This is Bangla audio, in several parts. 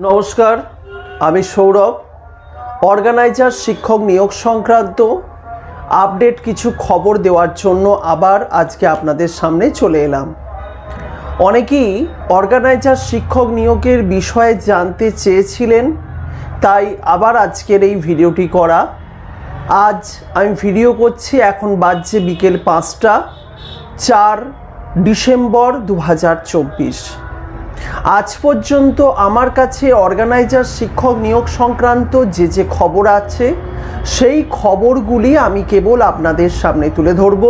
নমস্কার, আমি সৌরভ। অর্গানাইজার শিক্ষক নিয়োগ সংক্রান্ত আপডেট কিছু খবর দেওয়ার জন্য আবার আজকে আপনাদের সামনে চলে এলাম। অনেকেই অর্গানাইজার শিক্ষক নিয়োগের বিষয়ে জানতে চেয়েছিলেন, তাই আবার আজকের এই ভিডিওটি করা। আজ আমি ভিডিও করছি, এখন বাজছে বিকেল 5টা, 4 ডিসেম্বর 2024। আজ পর্যন্ত আমার কাছে অর্গানাইজার শিক্ষক নিয়োগ সংক্রান্ত যে খবর আছে সেই খবরগুলি আমি কেবল আপনাদের সামনে তুলে ধরব,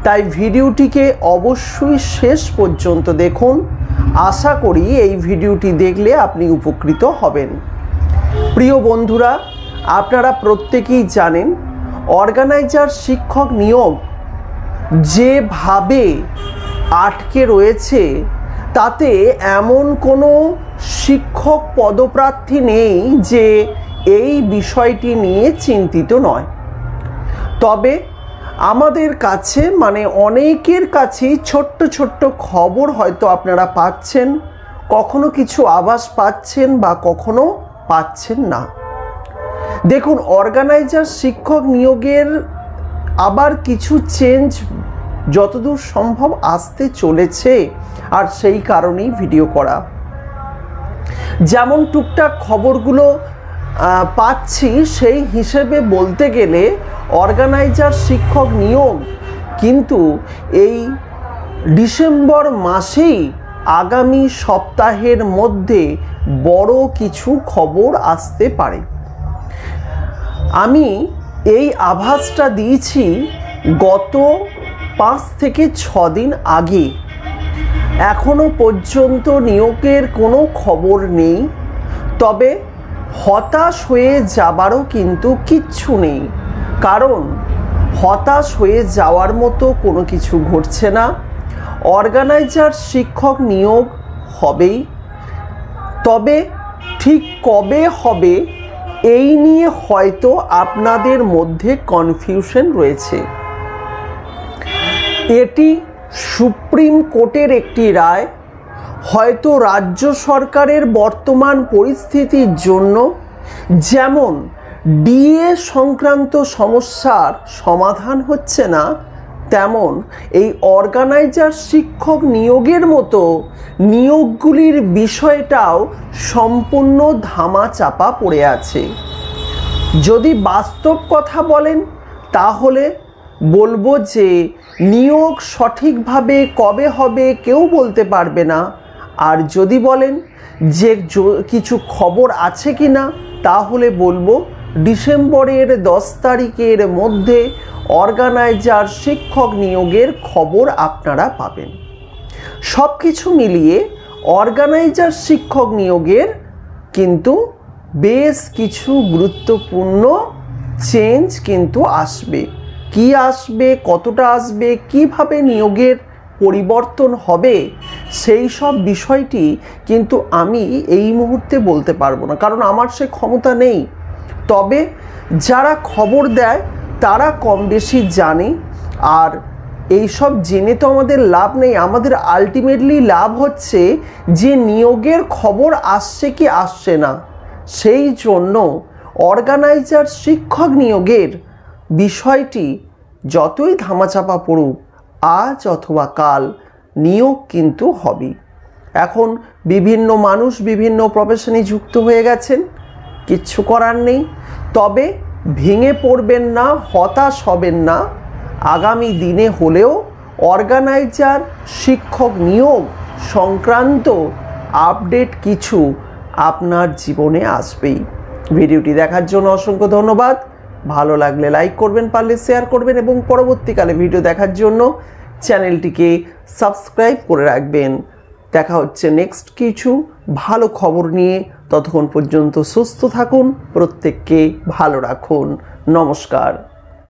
তাই ভিডিওটিকে অবশ্যই শেষ পর্যন্ত দেখুন। আশা করি এই ভিডিওটি দেখলে আপনি উপকৃত হবেন। প্রিয় বন্ধুরা, আপনারা প্রত্যেকেই জানেন অর্গানাইজার শিক্ষক নিয়োগ যেভাবে আটকে রয়েছে তাতে এমন কোনো শিক্ষক পদপ্রার্থী নেই যে এই বিষয়টি নিয়ে চিন্তিত নয়। তবে আমাদের কাছে অনেকের কাছেই ছোট্ট ছোট্ট খবর হয়তো আপনারা পাচ্ছেন, কখনো কিছু আভাস পাচ্ছেন বা কখনো পাচ্ছেন না। দেখুন, অর্গানাইজার শিক্ষক নিয়োগের আবার কিছু চেঞ্জ যতদূর সম্ভব আসতে চলেছে, আর সেই কারণেই ভিডিও করা। যেমন টুকটাক খবরগুলো পাচ্ছি সেই হিসেবে বলতে গেলে অর্গানাইজার শিক্ষক নিয়োগ কিন্তু এই ডিসেম্বর মাসেই আগামী সপ্তাহের মধ্যে বড় কিছু খবর আসতে পারে। আমি এই আভাসটা দিয়েছি গত 5 থেকে 6 দিন আগে। এখনো পর্যন্ত নিয়োগের কোনো খবর নেই, তবে হতাশ হয়ে যাবারও কিন্তু কিচ্ছু নেই, কারণ হতাশ হয়ে যাওয়ার মতো কোনো কিছু ঘটছে না। অর্গানাইজার শিক্ষক নিয়োগ হবেই, তবে ঠিক কবে হবে এই নিয়ে হয়তো আপনাদের মধ্যে কনফিউশন রয়েছে। এটি সুপ্রিম কোর্টের একটি রায়। হয়তো রাজ্য সরকারের বর্তমান পরিস্থিতির জন্য যেমন ডিএ সংক্রান্ত সমস্যার সমাধান হচ্ছে না, তেমন এই অর্গানাইজার শিক্ষক নিয়োগের মতো নিয়োগগুলির বিষয়টাও সম্পূর্ণ ধামাচাপা পড়ে আছে। যদি বাস্তব কথা বলেন তাহলে বলবো যে নিয়োগ সঠিকভাবে কবে হবে কেউ বলতে পারবে না। আর যদি বলেন যে কিছু খবর আছে কি না, তাহলে বলবো ডিসেম্বরের 10 তারিখের মধ্যে অর্গানাইজার শিক্ষক নিয়োগের খবর আপনারা পাবেন। সব কিছু মিলিয়ে অর্গানাইজার শিক্ষক নিয়োগের কিন্তু বেশ কিছু গুরুত্বপূর্ণ চেঞ্জ কিন্তু আসবে। কি আসবে, কতটা আসবে, কিভাবে নিয়োগের পরিবর্তন হবে, সেই সব বিষয়টি কিন্তু আমি এই মুহূর্তে বলতে পারবো না, কারণ আমার সে ক্ষমতা নেই। তবে যারা খবর দেয় তারা কম বেশি জানে, আর এই সব জেনে তো আমাদের লাভ নেই। আমাদের আলটিমেটলি লাভ হচ্ছে যে নিয়োগের খবর আসছে কি আসছে না। সেই জন্য অর্গানাইজার শিক্ষক নিয়োগের বিষয়টি যতই ধামাচাপা পড়ুক, আজ অথবা কাল নিয়োগ কিন্তু হবে। এখন বিভিন্ন মানুষ বিভিন্ন প্রফেশনে যুক্ত হয়ে গেছেন, কিচ্ছু করার নেই। তবে ভেঙে পড়বেন না, হতাশ হবেন না। আগামী দিনে হলেও অর্গানাইজার শিক্ষক নিয়োগ সংক্রান্ত আপডেট কিছু আপনার জীবনে আসবেই। ভিডিওটি দেখার জন্য অসংখ্য ধন্যবাদ। ভালো লাগলে লাইক করবেন, পারলে শেয়ার করবেন, এবং পরবর্তীকালে ভিডিও দেখার জন্য চ্যানেলটিকে সাবস্ক্রাইব করে রাখবেন। দেখা হচ্ছে নেক্সট কিছু ভালো খবর নিয়ে। ততক্ষণ পর্যন্ত সুস্থ থাকুন, প্রত্যেককে ভালো রাখুন। নমস্কার।